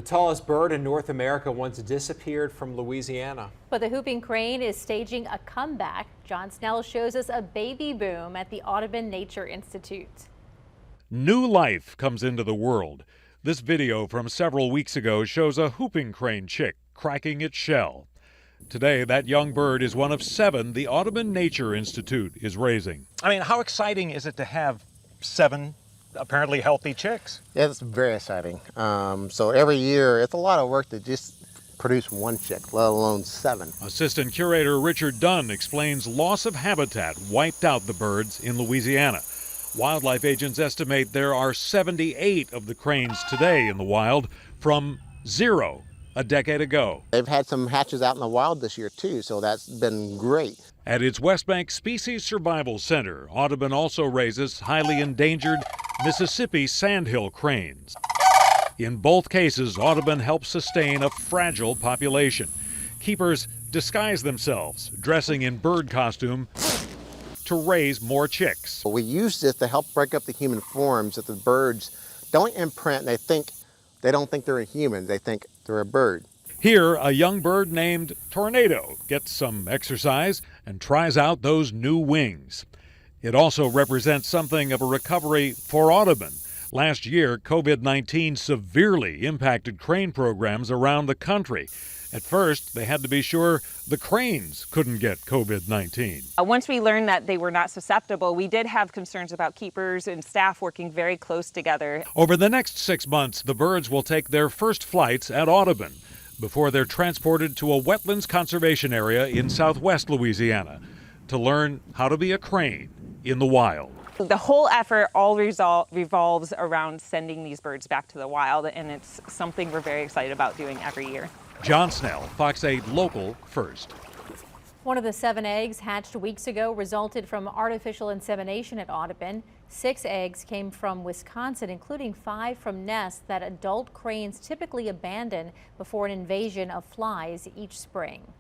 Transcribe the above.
The tallest bird in North America once disappeared from Louisiana. But the whooping crane is staging a comeback. John Snell shows us a baby boom at the Audubon Nature Institute. New life comes into the world. This video from several weeks ago shows a whooping crane chick cracking its shell. Today, that young bird is one of 7 the Audubon Nature Institute is raising. I mean, how exciting is it to have 7 apparently healthy chicks? Yeah, it's very exciting. So every year, it's a lot of work to just produce 1 chick, let alone 7. Assistant Curator Richard Dunn explains loss of habitat wiped out the birds in Louisiana. Wildlife agents estimate there are 78 of the cranes today in the wild from 0 a decade ago. They've had some hatches out in the wild this year too, so that's been great. At its West Bank Species Survival Center, Audubon also raises highly endangered Mississippi sandhill cranes. In both cases, Audubon helps sustain a fragile population. Keepers disguise themselves, dressing in bird costume to raise more chicks. We use this to help break up the human forms that the birds don't imprint. They don't think they're a human, they think they're a bird. Here, a young bird named Tornado gets some exercise and tries out those new wings. It also represents something of a recovery for Audubon. Last year, COVID-19 severely impacted crane programs around the country. At first, they had to be sure the cranes couldn't get COVID-19. Once we learned that they were not susceptible, we did have concerns about keepers and staff working very close together. Over the next 6 months, the birds will take their first flights at Audubon before they're transported to a wetlands conservation area in southwest Louisiana to learn how to be a crane in the wild. The whole effort all revolves around sending these birds back to the wild, and it's something we're very excited about doing every year. John Snell, Fox 8 Local First. One of the 7 eggs hatched weeks ago resulted from artificial insemination at Audubon. 6 eggs came from Wisconsin, including 5 from nests that adult cranes typically abandon before an invasion of flies each spring.